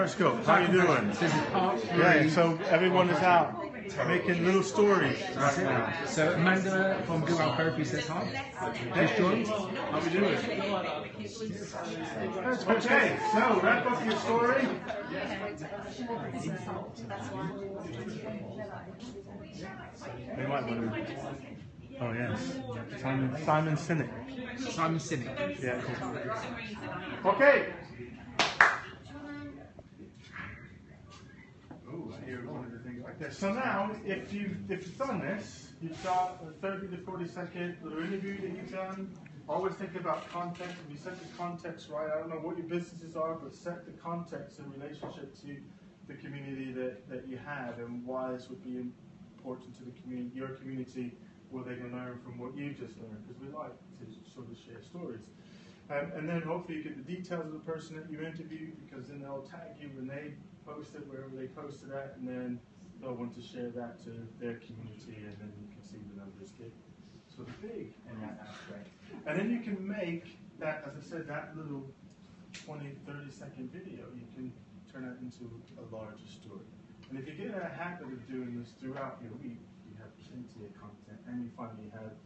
Periscope. How you doing? This is part 3. Yeah, so everyone is out making little stories right now. So Amanda from Google Therapy says hi. Just joined. How we doing? Okay, so wrap up your story. They might want to. Oh yes, Simon Sinek. Simon Sinek. Yeah. Okay. Oh, here one of the things like this. So now, if you've done this, you've got a 30 to 40 second little interview that you've done. Always think about context. If you set the context right, I don't know what your businesses are, but set the context in relationship to the community that you have and why this would be important to the community, your community, what they can learn from what you've just learned, because we like to sort of share stories. And then hopefully you get the details of the person that you interviewed, because then they'll tag you when they post it, wherever they posted that, and then they'll want to share that to their community, and then you can see the numbers get sort of big in that aspect. And then you can make that, as I said, that little 20, 30 second video, you can turn that into a larger story. And if you get in a habit of doing this throughout your week, you have plenty of content, and you finally have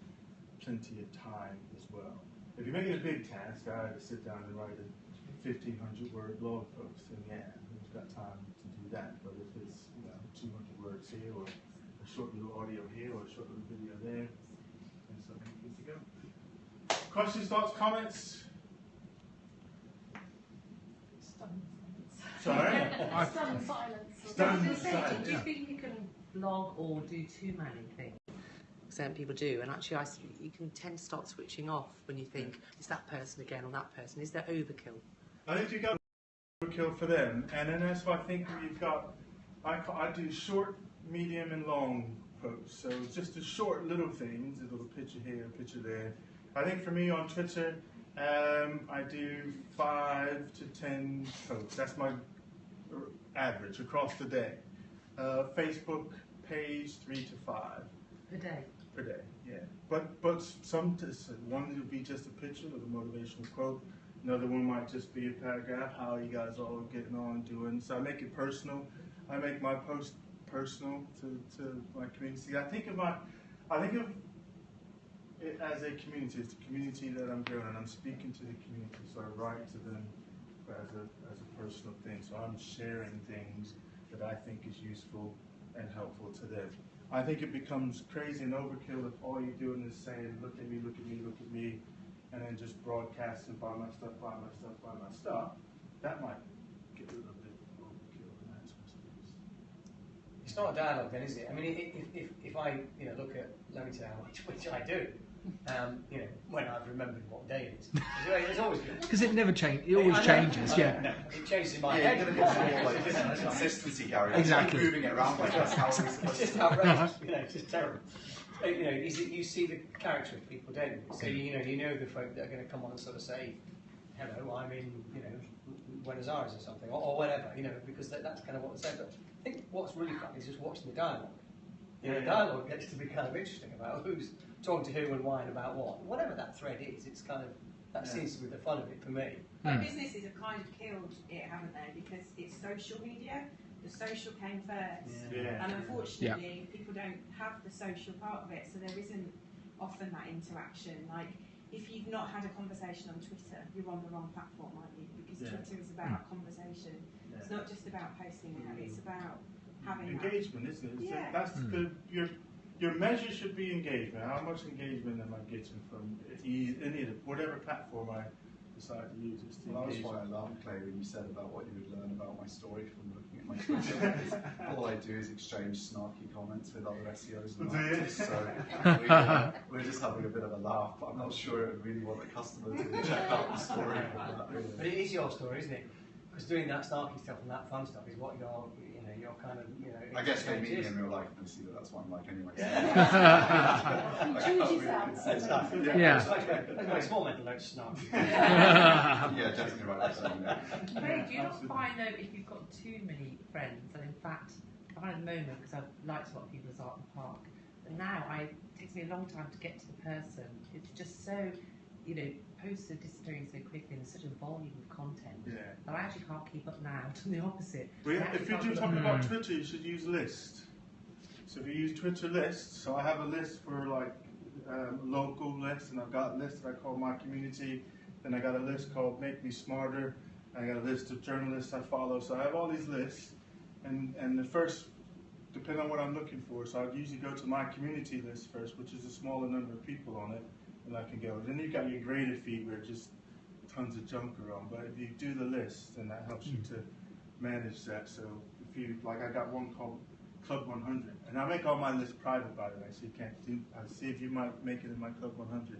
plenty of time as well. If you make it a big task, I had to sit down and write a 1,500 word blog post, and yeah, who's got time to do that? But if it's 200 words here, or a short little audio here, or a short little video there, then something good to go. Questions, thoughts, comments? Stunned silence. Sorry? Stunned silence. Stunned silence. Do you think you can blog or do too many things? Certain people do, and actually you can tend to start switching off when you think, is that person again or that person? Is there overkill? I think you got overkill for them, and then that's why I think we've got, I do short, medium, and long posts. So it's just the short little things, a little picture here, a picture there. I think for me on Twitter, I do 5 to 10 posts. That's my average across the day. Facebook page 3 to 5. Per day? Per day, yeah. But one will be just a picture with a motivational quote. Another one might just be a paragraph, how you guys all getting on, doing. So I make it personal. I make my post personal to my community. I think of it as a community. It's a community that I'm growing, and I'm speaking to the community. So I write to them as a personal thing. So I'm sharing things that I think is useful and helpful to them. I think it becomes crazy and overkill if all you're doing is saying, look at me, look at me, look at me, and then just broadcasting, buy my stuff, buy my stuff, buy my stuff. That might get a little bit overkill in that sort of space. It's not a dialogue then, is it? I mean, if I look at Leamington, which I do, when I've remembered what day it is, it's always good. Because it never changes. It always changes. Yeah. No, it changes in my You're head. going to get more like consistency, Gary. Exactly. Moving it around like that's how we're supposed It's to. just outrageous. It's just terrible. Is that you see the character of people, don't you? So you know the folk that are going to come on and sort of say, "Hello, I'm in Buenos Aires or something," or whatever. Because that's kind of what they say. But I think what's really fun is just watching the dialogue. The dialogue gets to be kind of interesting about who's talking to who and why and about what. Whatever that thread is, it's kind of that seems to be the fun of it for me. Businesses have kind of killed it, haven't they? Because it's social media. The social came first, and unfortunately, people don't have the social part of it, so there isn't often that interaction. Like, if you've not had a conversation on Twitter, you're on the wrong platform, aren't you? Because Twitter is about conversation. It's not just about posting it; it's about having engagement, isn't it? Yeah. That's your measure should be engagement. How much engagement am I getting from whatever platform I decide to use? Well, that was why I laughed, Clay, when you said about what you would learn about my story from looking at my Twitter. All I do is exchange snarky comments with other SEOs and marketers, so we're just having a bit of a laugh, but I'm not sure it would really want the customer to check out the story from that, really. But it is your story, isn't it? Because doing that snarky stuff and that fun stuff is what you're kind of, I guess they meet me in real life and they see that that's what I'm like anyway. Choose yourself. That's my small mental note, snarky. Yeah, definitely right. Ray, do you not find though if you've got too many friends, and in fact, I find at the moment, because I've liked a lot of people's art in the park, but now it takes me a long time to get to the person. It's just so, posts are disappearing so quickly and there's such a volume of content Yeah. that I actually can't keep up now. I've done the opposite. Well, yeah, I actually if you can't do keep talk up. about Twitter, you should use lists. So if you use Twitter lists, so I have a list for like local lists, and I've got lists that I call my community. Then I got a list called Make Me Smarter. I got a list of journalists I follow. So I have all these lists, and the first, depending on what I'm looking for, so I usually go to my community list first, which is a smaller number of people on it, and I can go. Then you've got your graded feed where just tons of junk around. But if you do the list, then that helps you to manage that. So if you, like, I got one called Club 100, and I make all my lists private, by the way, so you can't see. I'll see if you might make it in my Club 100.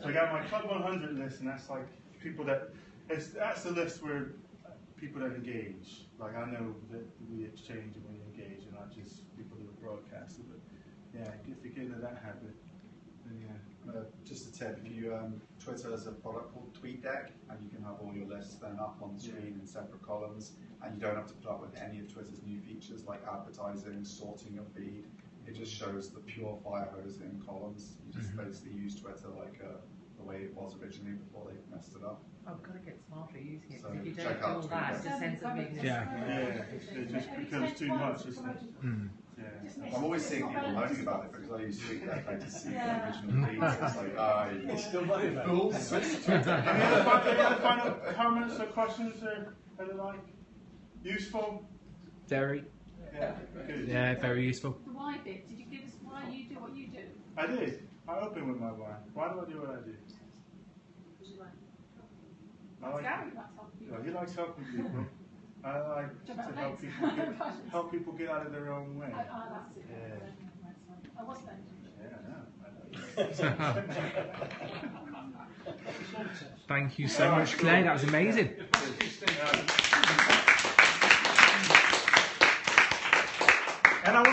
So I got my Club 100 list, and that's like people that, that's the list where people that engage. Like, I know that we exchange and we engage, and not just people that are broadcasting. But yeah, if you get into that habit, then yeah. Just a tip, if you Twitter has a product called TweetDeck, and you can have all your lists then up on the screen in separate columns, and you don't have to put up with any of Twitter's new features like advertising, sorting your feed. It just shows the pure fire hose in columns. You just basically use Twitter like the way it was originally before they messed it up. I've got to get smarter at using it, So because if you check don't out do all that, it TweetDeck. just ends up making it. Yeah, it just becomes too much, isn't it? Yeah. I'm always seeing people moaning about it because I use TweetDeck. I just see the original feeds. It's like, ah, It's still money, man. fools, switch to Twitter. Any other final comments or questions that are like useful? Very. Yeah, good. Yeah, very useful. The why bit, did you give us why you do what you do? I did. I open with my why. Why do I do what I do? I like, Gary likes helping people. he likes helping people. I like to help people get out of their own way. That's it. Yeah. I was there. Yeah, I know. Thank you so much, Claire. That was amazing. And I